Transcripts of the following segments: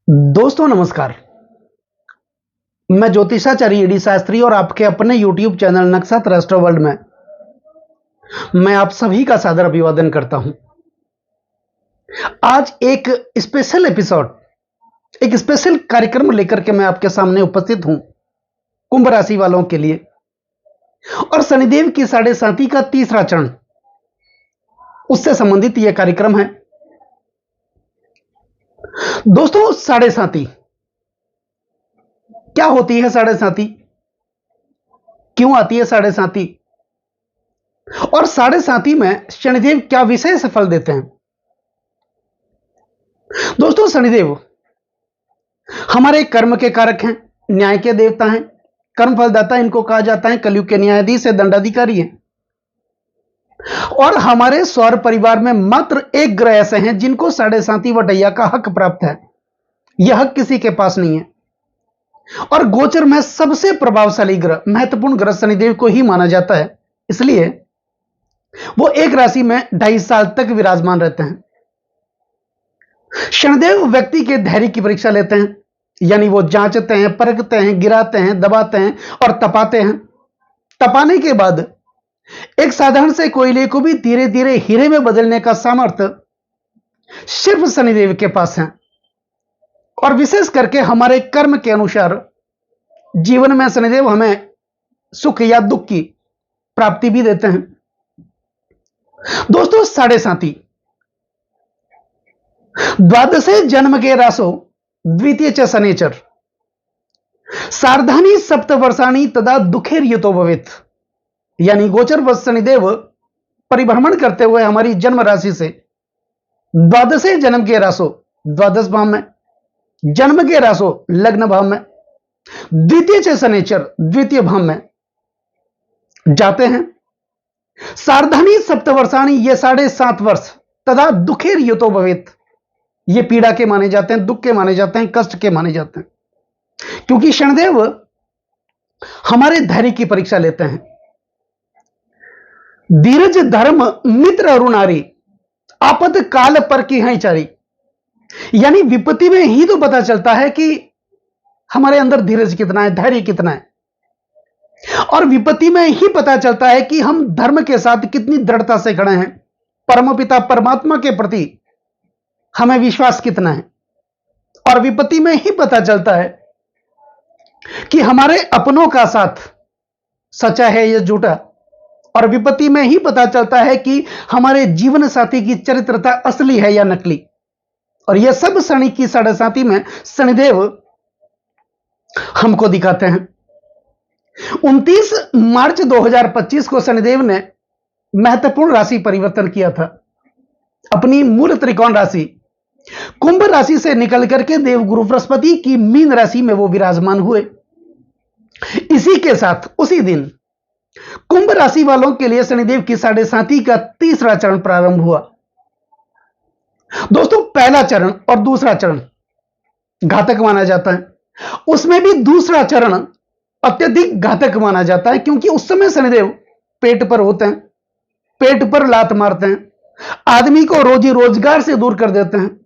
दोस्तों नमस्कार। मैं ज्योतिषाचार्य ईडी शास्त्री और आपके अपने YouTube चैनल नक्षत्र एस्ट्रो वर्ल्ड में मैं आप सभी का सादर अभिवादन करता हूं। आज एक स्पेशल एपिसोड, एक स्पेशल कार्यक्रम लेकर के मैं आपके सामने उपस्थित हूं कुंभ राशि वालों के लिए। और शनिदेव की साढ़े साथी का तीसरा चरण, उससे संबंधित यह कार्यक्रम है। दोस्तों, साढ़े साथी क्या होती है? साढ़े साथी क्यों आती है? साढ़े साथी और साढ़े साथी में शनिदेव क्या विशेष फल देते हैं? दोस्तों, शनिदेव हमारे कर्म के कारक हैं, न्याय के देवता हैं, कर्म फलदाता इनको कहा जाता है, कलयुग के न्यायाधीश है, दंडाधिकारी है। और हमारे सौर परिवार में मात्र एक ग्रह ऐसे हैं जिनको साढ़े साथी वटैया का हक प्राप्त है। यह हक किसी के पास नहीं है। और गोचर में सबसे प्रभावशाली ग्रह, महत्वपूर्ण ग्रह शनिदेव को ही माना जाता है। इसलिए वो एक राशि में 2.5 साल तक विराजमान रहते हैं। शनिदेव व्यक्ति के धैर्य की परीक्षा लेते हैं, यानी वो जांचते हैं, परखते हैं, गिराते हैं, दबाते हैं और तपाते हैं। तपाने के बाद एक साधारण से कोयले को भी धीरे धीरे हीरे में बदलने का सामर्थ्य सिर्फ शनिदेव के पास है। और विशेष करके हमारे कर्म के अनुसार जीवन में शनिदेव हमें सुख या दुख की प्राप्ति भी देते हैं। दोस्तों, साढ़े साथी द्वादशे जन्म के रासो द्वितीय च शनेचर सार्धानी सप्तवर्षाणी तदा दुखेर युतो भवेत, यानी गोचर वश शनिदेव परिभ्रमण करते हुए हमारी जन्म राशि से द्वादशे जन्म के रासो द्वादश भाव में, जन्म के रासो लग्न भाव में, द्वितीय च शनेचर द्वितीय भाव में जाते हैं। सार्धानी सप्तवर्षाणी ये 7.5 वर्ष तथा दुखेर युतो भवेत, ये पीड़ा के माने जाते हैं, दुख के माने जाते हैं, कष्ट के माने जाते हैं, क्योंकि शनिदेव हमारे धैर्य की परीक्षा लेते हैं। धीरज धर्म मित्र अरुणारी आपद काल पर की है चारी, यानी विपत्ति में ही तो पता चलता है कि हमारे अंदर धीरज कितना है, धैर्य कितना है। और विपत्ति में ही पता चलता है कि हम धर्म के साथ कितनी दृढ़ता से खड़े हैं, परमपिता परमात्मा के प्रति हमें विश्वास कितना है। और विपत्ति में ही पता चलता है कि हमारे अपनों का साथ सच्चा है या झूठा। और विपत्ति में ही पता चलता है कि हमारे जीवन साथी की चरित्रता असली है या नकली। और यह सब शनि की साढ़े साथी में शनिदेव हमको दिखाते हैं। 29 मार्च 2025 को शनिदेव ने महत्वपूर्ण राशि परिवर्तन किया था। अपनी मूल त्रिकोण राशि कुंभ राशि से निकल करके देवगुरु बृहस्पति की मीन राशि में वो विराजमान हुए। इसी के साथ उसी दिन कुंभ राशि वालों के लिए शनिदेव की साढ़े साथी का तीसरा चरण प्रारंभ हुआ। दोस्तों, पहला चरण और दूसरा चरण घातक माना जाता है, उसमें भी दूसरा चरण अत्यधिक घातक माना जाता है, क्योंकि उस समय शनिदेव पेट पर होते हैं, पेट पर लात मारते हैं, आदमी को रोजी रोजगार से दूर कर देते हैं,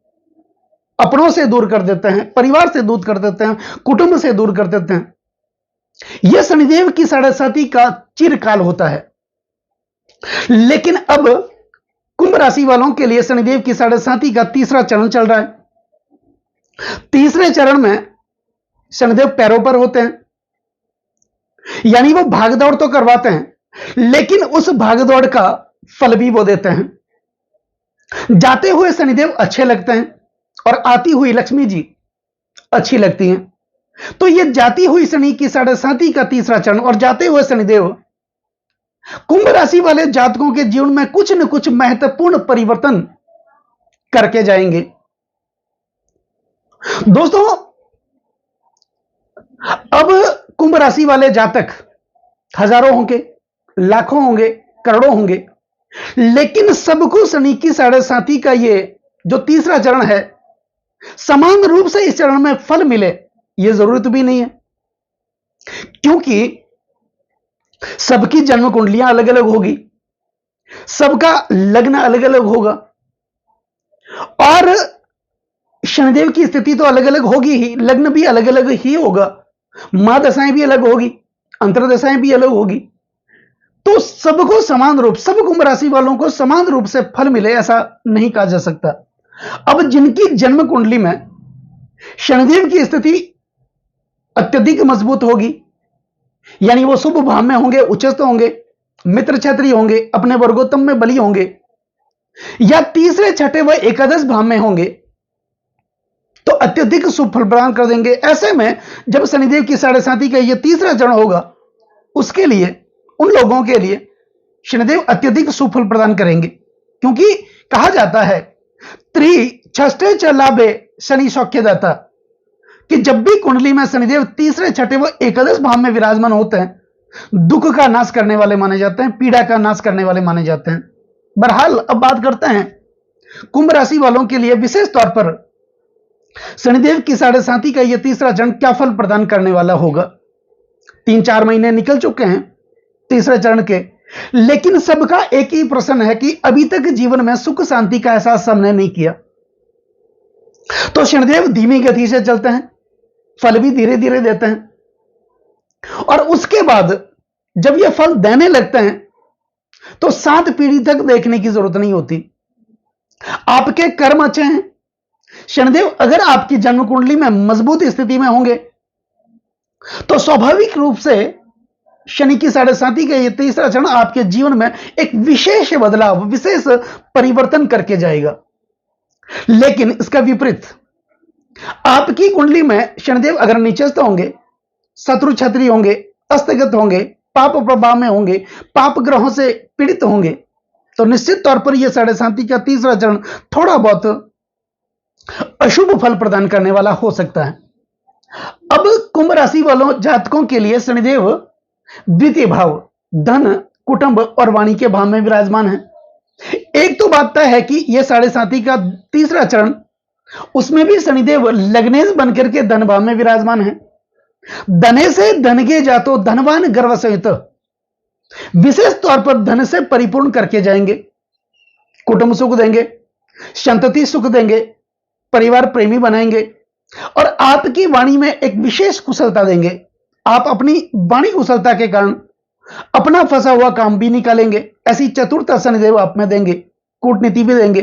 अपनों से दूर कर देते हैं, परिवार से दूर कर देते हैं, कुटुंब से दूर कर देते हैं। यह शनिदेव की साढ़े साथी का चिरकाल होता है। लेकिन अब कुंभ राशि वालों के लिए शनिदेव की साढ़े साथी का तीसरा चरण चल रहा है। तीसरे चरण में शनिदेव पैरों पर होते हैं, यानी वो भागदौड़ तो करवाते हैं, लेकिन उस भागदौड़ का फल भी वो देते हैं। जाते हुए शनिदेव अच्छे लगते हैं और आती हुई लक्ष्मी जी अच्छी लगती हैं। तो ये जाती हुई शनि की साढ़े साथी का तीसरा चरण और जाते हुए शनिदेव कुंभ राशि वाले जातकों के जीवन में कुछ न कुछ महत्वपूर्ण परिवर्तन करके जाएंगे। दोस्तों, अब कुंभ राशि वाले जातक हजारों होंगे, लाखों होंगे, करोड़ों होंगे, लेकिन सबको शनि की साढ़े साथी का ये जो तीसरा चरण है, समान रूप से इस चरण में फल मिले ये जरूरत भी नहीं है, क्योंकि सबकी जन्म कुंडलियां अलग अलग होगी, सबका लग्न अलग अलग होगा। और शनिदेव की स्थिति तो अलग अलग होगी ही, लग्न भी अलग अलग ही होगा, महादशाएं भी अलग होगी, अंतरदशाएं भी अलग होगी, तो सबको समान रूप, सब कुंभ राशि वालों को समान रूप से फल मिले ऐसा नहीं कहा जा सकता। अब जिनकी जन्म कुंडली में शनिदेव की स्थिति अत्यधिक मजबूत होगी, यानी वो शुभ भाव में होंगे, उच्चस्थ होंगे, मित्र क्षत्रिय होंगे, अपने वर्गोत्तम में बली होंगे, या तीसरे छठे व एकादश भाव में होंगे, तो अत्यधिक शुभ फल प्रदान कर देंगे। ऐसे में जब शनिदेव की 7.5 का यह तीसरा चरण होगा, उसके लिए, उन लोगों के लिए शनिदेव अत्यधिक शुभ फल प्रदान करेंगे, क्योंकि कहा जाता है त्रि-षष्ठे च लाभे शनि सौख्यदाता, कि जब भी कुंडली में शनिदेव तीसरे छठे व एकादश भाव में विराजमान होते हैं, दुख का नाश करने वाले माने जाते हैं, पीड़ा का नाश करने वाले माने जाते हैं। बहरहाल अब बात करते हैं कुंभ राशि वालों के लिए विशेष तौर पर शनिदेव की 7.5 का यह तीसरा चरण क्या फल प्रदान करने वाला होगा। 3-4 महीने निकल चुके हैं तीसरे चरण के, लेकिन सबका एक ही प्रश्न है कि अभी तक जीवन में सुख शांति का एहसास हमने नहीं किया। तो शनिदेव धीमी गति से चलते हैं, फल भी धीरे धीरे देते हैं, और उसके बाद जब ये फल देने लगते हैं तो 7 पीढ़ी तक देखने की जरूरत नहीं होती। आपके कर्म अच्छे हैं, शनिदेव अगर आपकी जन्म कुंडली में मजबूत स्थिति में होंगे तो स्वाभाविक रूप से शनि की 7.5 का यह तीसरा चरण आपके जीवन में एक विशेष बदलाव, विशेष परिवर्तन करके जाएगा। लेकिन इसका विपरीत, आपकी कुंडली में शनिदेव अगर नीचस्थ होंगे, शत्रु क्षत्रिय होंगे, अस्तगत होंगे, पाप प्रभाव में होंगे, पाप ग्रहों से पीड़ित होंगे, तो निश्चित तौर पर यह 7.5 का तीसरा चरण थोड़ा बहुत अशुभ फल प्रदान करने वाला हो सकता है। अब कुंभ राशि वालों जातकों के लिए शनिदेव द्वितीय भाव, धन, कुटुंब और वाणी के भाव में विराजमान है। एक तो बात तय है कि यह 7.5 का तीसरा चरण, उसमें भी शनिदेव लग्नेश बनकर के धन भाव में विराजमान है। धने से धन के जातो धनवान गर्व सहित, विशेष तौर पर धन से परिपूर्ण करके जाएंगे, कुटुंब सुख देंगे, संतति सुख देंगे, परिवार प्रेमी बनाएंगे, और आपकी वाणी में एक विशेष कुशलता देंगे। आप अपनी वाणी कुशलता के कारण अपना फंसा हुआ काम भी निकालेंगे, ऐसी चतुरता शनिदेव आप में देंगे, कूटनीति भी देंगे।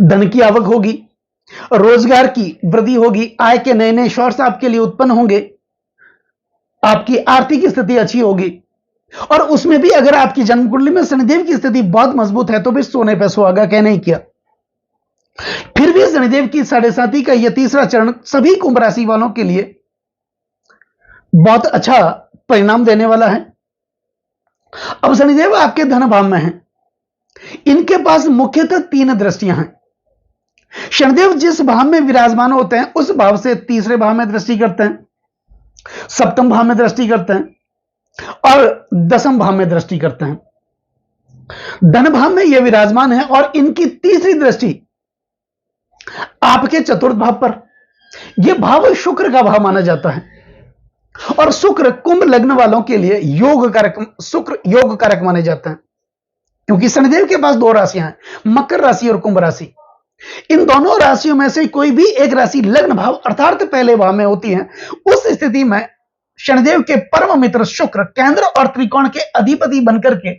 धन की आवक होगी, रोजगार की वृद्धि होगी, आय के नए नए सोर्स आपके लिए उत्पन्न होंगे, आपकी आर्थिक स्थिति अच्छी होगी, और उसमें भी अगर आपकी जन्म कुंडली में शनिदेव की स्थिति बहुत मजबूत है तो भी सोने पे सुहागा, कहने ही क्या। फिर भी शनिदेव की 7.5 का यह तीसरा चरण सभी कुंभ राशि वालों के लिए बहुत अच्छा परिणाम देने वाला है। अब शनिदेव आपके धन भाव में हैं, इनके पास मुख्यतः 3 दृष्टियां हैं। शनिदेव जिस भाव में विराजमान होते हैं उस भाव से तीसरे भाव में दृष्टि करते हैं, सप्तम भाव में दृष्टि करते हैं और दसम भाव में दृष्टि करते हैं। धन भाव में यह विराजमान है और इनकी तीसरी दृष्टि आपके चतुर्थ भाव पर। यह भाव शुक्र का भाव माना जाता है, और शुक्र कुंभ लग्न वालों के लिए योग कारक, शुक्र योग कारक माने जाते हैं, क्योंकि शनिदेव के पास 2 राशियां हैं, मकर राशि और कुंभ राशि। इन दोनों राशियों में से कोई भी एक राशि लग्न भाव अर्थात पहले भाव में होती है, उस स्थिति में शनिदेव के परम मित्र शुक्र केंद्र और त्रिकोण के अधिपति बनकर के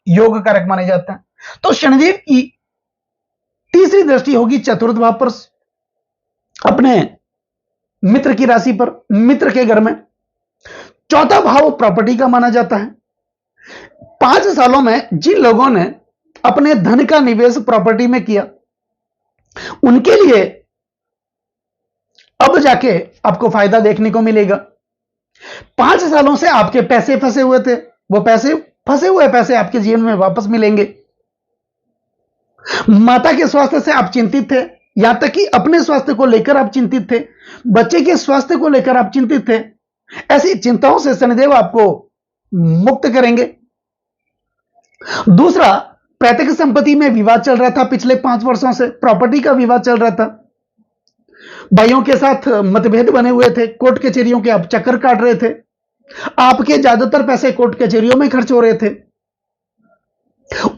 योग कारक माने जाते हैं। तो शनिदेव की तीसरी दृष्टि होगी चतुर्थ भाव पर, अपने मित्र की राशि पर, मित्र के घर में। चौथा भाव प्रॉपर्टी का माना जाता है। 5 सालों में जिन लोगों ने अपने धन का निवेश प्रॉपर्टी में किया, उनके लिए अब जाके आपको फायदा देखने को मिलेगा। 5 सालों से आपके पैसे फंसे हुए थे, वो फंसे हुए पैसे आपके जीवन में वापस मिलेंगे। माता के स्वास्थ्य से आप चिंतित थे, यहां तक कि अपने स्वास्थ्य को लेकर आप चिंतित थे, बच्चे के स्वास्थ्य को लेकर आप चिंतित थे, ऐसी चिंताओं से शनिदेव आपको मुक्त करेंगे। दूसरा, पैतृक संपत्ति में विवाद चल रहा था, पिछले 5 वर्षों से प्रॉपर्टी का विवाद चल रहा था, भाइयों के साथ मतभेद बने हुए थे, कोर्ट कचहरियों के आप चक्कर काट रहे थे, आपके ज्यादातर पैसे कोर्ट कचहरियों में खर्च हो रहे थे।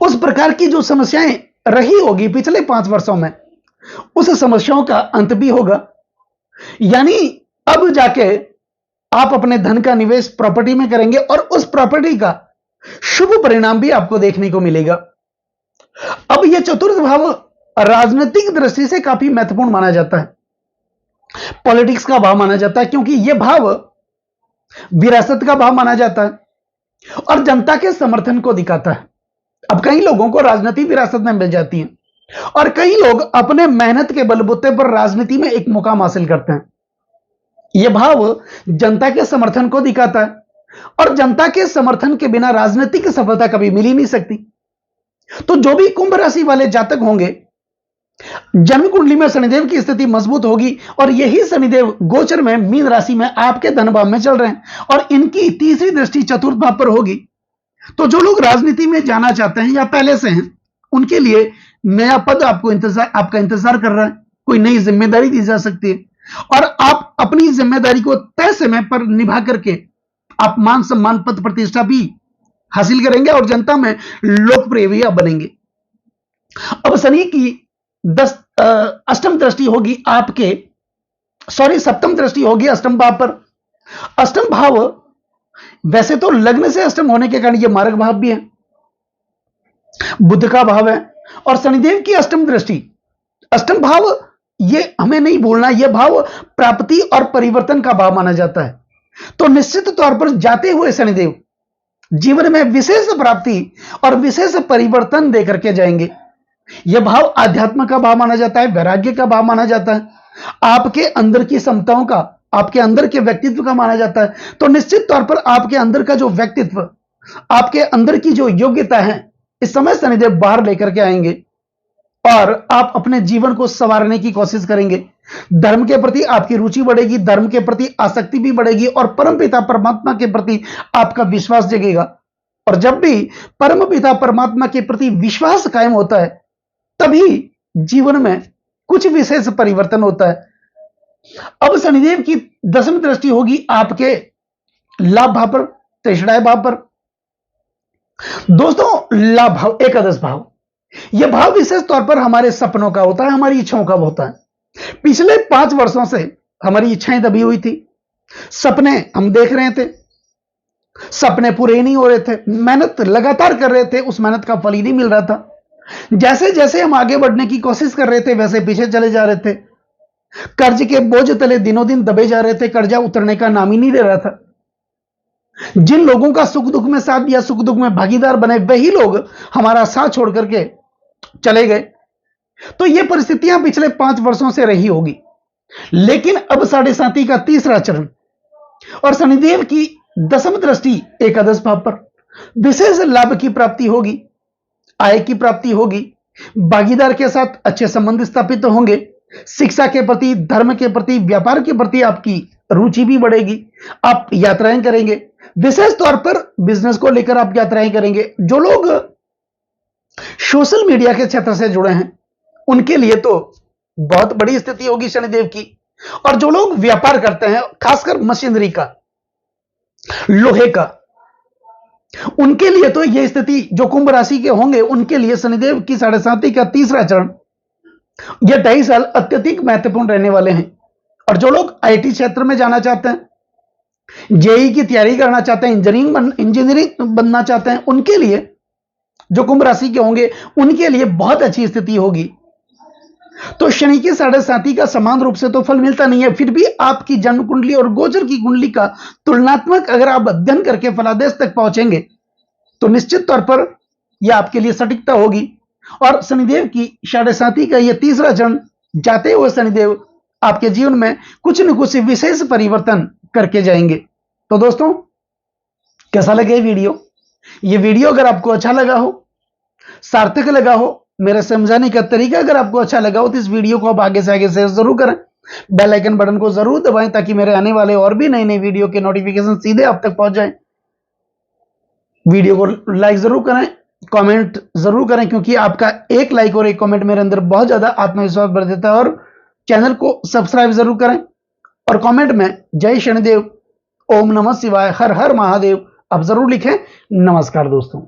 उस प्रकार की जो समस्याएं रही होगी पिछले 5 वर्षों में, उस समस्याओं का अंत भी होगा। यानी अब जाके आप अपने धन का निवेश प्रॉपर्टी में करेंगे और उस प्रॉपर्टी का शुभ परिणाम भी आपको देखने को मिलेगा। अब यह चतुर्थ भाव राजनीतिक दृष्टि से काफी महत्वपूर्ण माना जाता है, पॉलिटिक्स का भाव माना जाता है, क्योंकि यह भाव विरासत का भाव माना जाता है और जनता के समर्थन को दिखाता है। अब कई लोगों को राजनीति विरासत में मिल जाती है और कई लोग अपने मेहनत के बलबूते पर राजनीति में एक मुकाम हासिल करते हैं। यह भाव जनता के समर्थन को दिखाता है और जनता के समर्थन के बिना राजनीतिक सफलता कभी मिल ही नहीं सकती। तो जो भी कुंभ राशि वाले जातक होंगे, जन्म कुंडली में शनिदेव की स्थिति मजबूत होगी और यही शनिदेव गोचर में मीन राशि में आपके धन भाव में चल रहे हैं और इनकी तीसरी दृष्टि चतुर्थ भाव पर होगी। तो जो लोग राजनीति में जाना चाहते हैं या पहले से हैं, उनके लिए नया पद आपका इंतजार कर रहा है, कोई नई जिम्मेदारी दी जा सकती है और आप अपनी जिम्मेदारी को तय समय पर निभा करके आप मान सम्मान पद प्रतिष्ठा भी हासिल करेंगे और जनता में लोकप्रिय भी बनेंगे। अब शनि की अष्टम दृष्टि होगी सप्तम दृष्टि होगी अष्टम भाव पर। अष्टम भाव वैसे तो लग्न से अष्टम होने के कारण यह मारक भाव भी है, बुध का भाव है और शनिदेव की अष्टम दृष्टि, अष्टम भाव यह हमें नहीं भूलना, यह भाव प्राप्ति और परिवर्तन का भाव माना जाता है। तो निश्चित तौर पर जाते हुए शनिदेव जीवन में विशेष प्राप्ति और विशेष परिवर्तन देकर के जाएंगे। यह भाव आध्यात्म का भाव माना जाता है, वैराग्य का भाव माना जाता है, आपके अंदर की क्षमताओं का, आपके अंदर के व्यक्तित्व का माना जाता है। तो निश्चित तौर पर आपके अंदर का जो व्यक्तित्व, आपके अंदर की जो योग्यता है, इस समय शनिदेव बाहर लेकर के आएंगे और आप अपने जीवन को संवारने की कोशिश करेंगे। धर्म के प्रति आपकी रुचि बढ़ेगी, धर्म के प्रति आसक्ति भी बढ़ेगी और परमपिता परमात्मा के प्रति आपका विश्वास जगेगा। और जब भी परमपिता परमात्मा के प्रति विश्वास कायम होता है, तभी जीवन में कुछ विशेष परिवर्तन होता है। अब शनिदेव की दसवीं दृष्टि होगी आपके लाभ भाव पर, तेषडाय भाव पर। दोस्तों, लाभ भाव एकादश भाव, यह भाव विशेष तौर पर हमारे सपनों का होता है, हमारी इच्छाओं का होता है। पिछले 5 वर्षों से हमारी इच्छाएं दबी हुई थी, सपने हम देख रहे थे, सपने पूरे ही नहीं हो रहे थे, मेहनत लगातार कर रहे थे, उस मेहनत का फल ही नहीं मिल रहा था। जैसे जैसे हम आगे बढ़ने की कोशिश कर रहे थे, वैसे पीछे चले जा रहे थे, कर्ज के बोझ तले दिनों दिन दबे जा रहे थे, कर्जा उतरने का नाम ही नहीं ले रहा था। जिन लोगों का सुख दुख में साथ दिया, सुख दुख में भागीदार बने, वही लोग हमारा साथ छोड़ करके चले गए। तो ये परिस्थितियां पिछले 5 वर्षों से रही होगी। लेकिन अब 7.5 का तीसरा चरण और शनिदेव की दसम दृष्टि एकादश भाव पर, विशेष लाभ की प्राप्ति होगी, आय की प्राप्ति होगी, भागीदार के साथ अच्छे संबंध स्थापित होंगे, शिक्षा के प्रति, धर्म के प्रति, व्यापार के प्रति आपकी रुचि भी बढ़ेगी, आप यात्राएं करेंगे, विशेष तौर पर बिजनेस को लेकर आप यात्राएं करेंगे। जो लोग सोशल मीडिया के क्षेत्र से जुड़े हैं, उनके लिए तो बहुत बड़ी स्थिति होगी शनिदेव की। और जो लोग व्यापार करते हैं, खासकर मशीनरी का, लोहे का, उनके लिए तो यह स्थिति, जो कुंभ राशि के होंगे, उनके लिए शनिदेव की 7.5 का तीसरा चरण, यह 2.5 साल अत्यधिक महत्वपूर्ण रहने वाले हैं। और जो लोग आईटी क्षेत्र में जाना चाहते हैं, जेई की तैयारी करना चाहते हैं, इंजीनियरिंग बनना चाहते हैं, उनके लिए, जो कुंभ राशि के होंगे, उनके लिए बहुत अच्छी स्थिति होगी। तो शनि की 7.5 का समान रूप से तो फल मिलता नहीं है, फिर भी आपकी जन्म कुंडली और गोचर की कुंडली का तुलनात्मक अगर आप अध्ययन करके फलादेश तक पहुंचेंगे, तो निश्चित तौर पर यह आपके लिए सटीकता होगी। और शनिदेव की 7.5 का यह तीसरा चरण जाते हुए शनिदेव आपके जीवन में कुछ न कुछ विशेष परिवर्तन करके जाएंगे। तो दोस्तों, कैसा लगे ये वीडियो अगर आपको अच्छा लगा हो, सार्थक लगा हो, मेरे समझाने का तरीका अगर आपको अच्छा लगा हो, तो इस वीडियो को आप आगे से आगे शेयर जरूर करें, बेल आइकन बटन को जरूर दबाएं, ताकि मेरे आने वाले और भी नई नई वीडियो के नोटिफिकेशन सीधे आप तक पहुंच जाएं। वीडियो को लाइक जरूर करें, कमेंट जरूर करें, क्योंकि आपका एक लाइक और एक कमेंट मेरे अंदर बहुत ज्यादा आत्मविश्वास बढ़ देता है। और चैनल को सब्सक्राइब जरूर करें और कमेंट में जय शनिदेव, ओम नमः शिवाय, हर हर महादेव आप जरूर लिखें। नमस्कार दोस्तों।